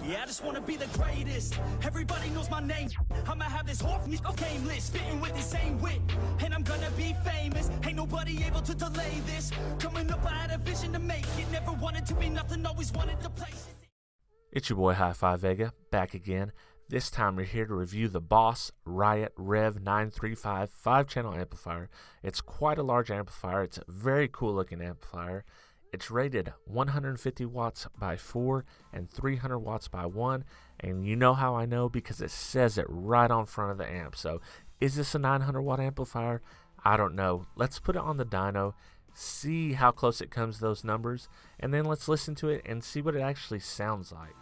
Yeah, I just wanna be the greatest. Everybody knows my name. I'ma have this whole game list, spitting with the same wit, and I'm gonna be famous. Ain't nobody able to delay this. Coming up, I had a vision to make it. Never wanted to be nothing, always wanted to place it. It's your boy Hi-Fi Vega, back again. This time we're here to review the Boss Riot Rev 935 5-channel amplifier. It's quite a large amplifier. It's a very cool looking amplifier. It's rated 150 watts by 4 and 300 watts by 1. And you know how I know? Because it says it right on front of the amp. So is this a 900 watt amplifier? I don't know. Let's put it on the dyno, see how close it comes to those numbers, and then let's listen to it and see what it actually sounds like.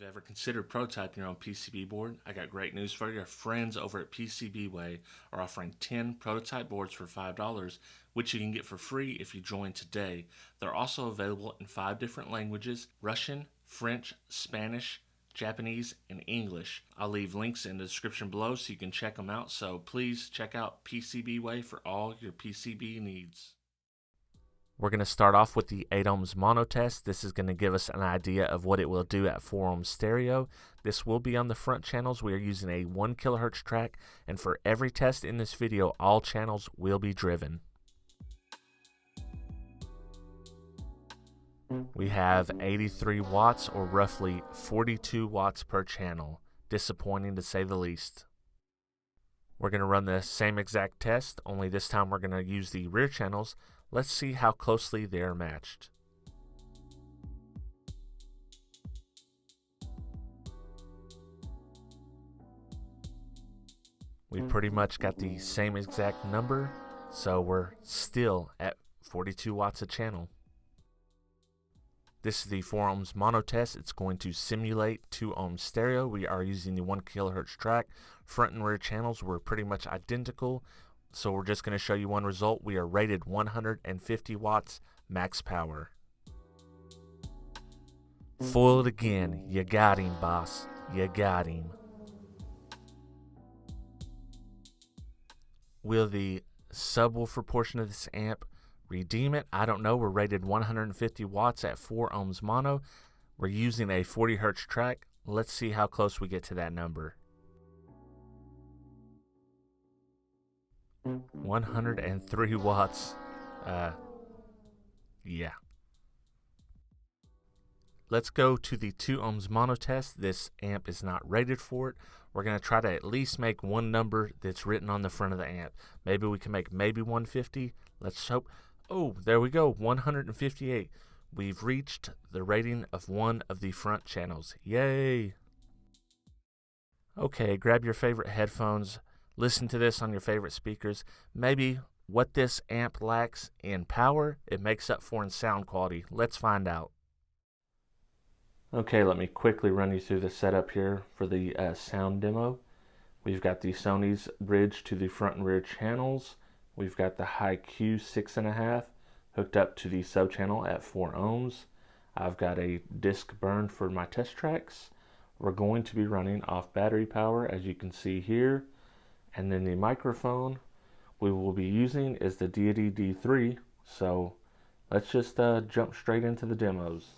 Ever considered prototyping your own PCB board? I got great news for you. Our friends over at PCBway are offering 10 prototype boards for $5, which you can get for free if you join today. They're also available in 5 different languages: Russian, French, Spanish, Japanese, and English. I'll leave links in the description below so you can check them out. So please check out PCBway for all your PCB needs. We're going to start off with the 8 ohms mono test. This is going to give us an idea of what it will do at 4 ohms stereo. This will be on the front channels. We are using a 1 kilohertz track, and for every test in this video, all channels will be driven. We have 83 watts, or roughly 42 watts per channel. Disappointing to say the least. We're going to run the same exact test, only this time we're going to use the rear channels. Let's see how closely they are matched. We pretty much got the same exact number, so we're still at 42 watts a channel. This is the 4 ohms mono test. It's going to simulate 2 ohms stereo. We are using the 1 kilohertz track. Front and rear channels were pretty much identical. So we're just going to show you one result. We are rated 150 watts max power. Foiled again. You got him, boss. You got him. Will the subwoofer portion of this amp redeem it? I don't know. We're rated 150 watts at 4 ohms mono. We're using a 40 hertz track. Let's see how close we get to that number. 103 watts. Yeah. Let's go to the 2 ohms mono test. This amp is not rated for it. We're going to try to at least make one number that's written on the front of the amp. Maybe we can make maybe 150. Let's hope. Oh, there we go. 158. We've reached the rating of one of the front channels. Yay. Okay, grab your favorite headphones. Listen to this on your favorite speakers. Maybe what this amp lacks in power, it makes up for in sound quality. Let's find out. Okay, let me quickly run you through the setup here for the sound demo. We've got the Sony's bridge to the front and rear channels. We've got the high Q 6.5 hooked up to the sub channel at 4 ohms. I've got a disc burn for my test tracks. We're going to be running off battery power, as you can see here. And then the microphone we will be using is the Deity D3. So let's just jump straight into the demos.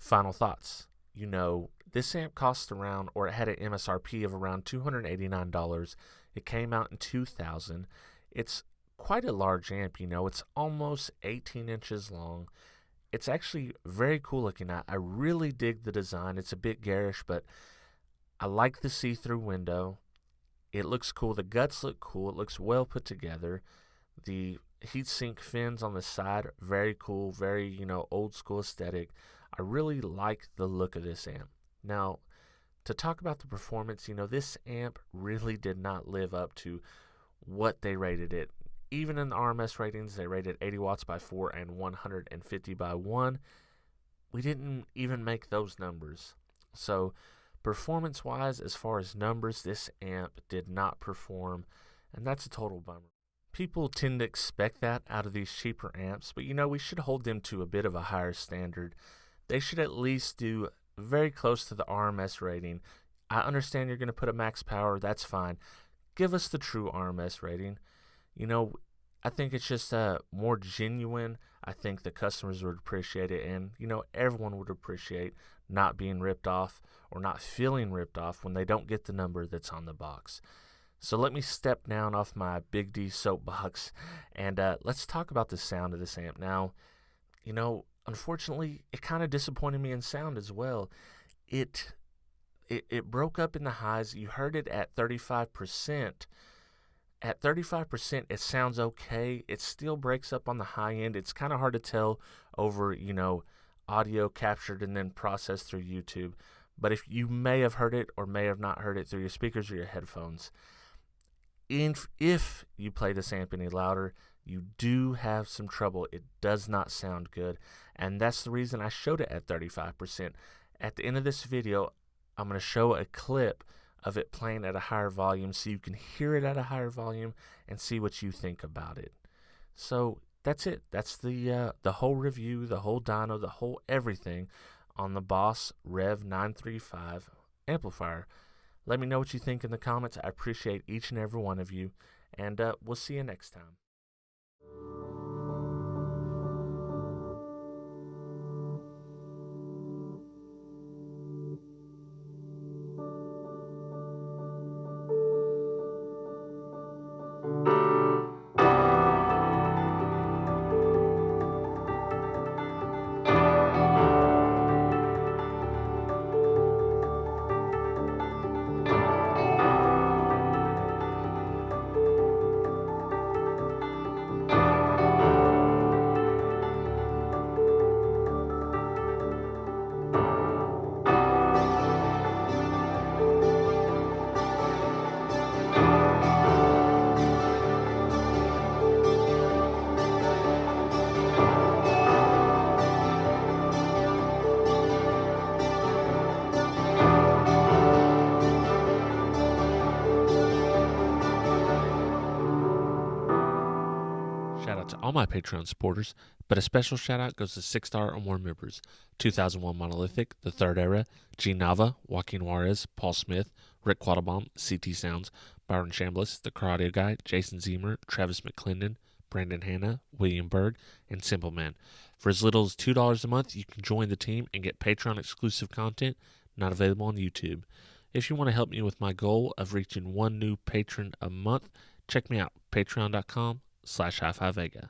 Final thoughts. This amp cost around, or it had an MSRP of around $289. It came out in 2000. It's quite a large amp, It's almost 18 inches long. It's actually very cool looking. I really dig the design. It's a bit garish, but I like the see-through window. It looks cool. The guts look cool. It looks well put together. The heatsink fins on the side, very cool, very, old school aesthetic. I really like the look of this amp. Now, to talk about the performance, this amp really did not live up to what they rated it. Even in the RMS ratings, they rated 80 watts by 4 and 150 by 1. We didn't even make those numbers. So, performance-wise, as far as numbers, this amp did not perform, and that's a total bummer. People tend to expect that out of these cheaper amps, but we should hold them to a bit of a higher standard. They should at least do very close to the RMS rating. I understand you're going to put a max power, that's fine. Give us the true RMS rating. I think it's just more genuine. I think the customers would appreciate it, and everyone would appreciate not being ripped off or not feeling ripped off when they don't get the number that's on the box. So let me step down off my Big D soapbox, and let's talk about the sound of this amp. Now, unfortunately, it kind of disappointed me in sound as well. It broke up in the highs. You heard it at 35%. At 35%, it sounds okay. It still breaks up on the high end. It's kind of hard to tell over, audio captured and then processed through YouTube. But if you may have heard it or may have not heard it through your speakers or your headphones, if you play this amp any louder, you do have some trouble. It does not sound good, and that's the reason I showed it at 35%. At the end of this video, I'm going to show a clip of it playing at a higher volume so you can hear it at a higher volume and see what you think about it. So that's it. That's the whole review, the whole dyno, the whole everything on the Boss Rev 935 amplifier. Let me know what you think in the comments. I appreciate each and every one of you, and we'll see you next time. Shout out to all my Patreon supporters, but a special shout out goes to 6-star or more members: 2001 Monolithic, The Third Era, G Nava, Joaquin Juarez, Paul Smith, Rick Quattlebaum, CT Sounds, Byron Chambliss, The Karate Guy, Jason Zemer, Travis McClendon, Brandon Hanna, William Berg, and Simple Man. For as little as $2 a month, you can join the team and get Patreon exclusive content not available on YouTube. If you want to help me with my goal of reaching one new patron a month, check me out, patreon.com/hi-fi-vega.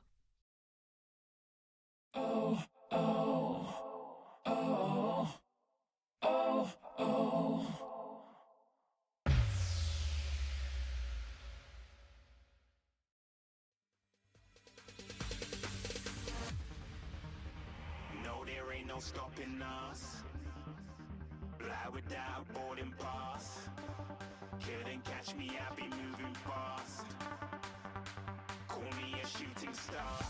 Oh, oh, oh, oh, oh. No, there ain't no stopping us. Fly without boarding pass. Couldn't catch me, I be moving fast. Call me a shooting star.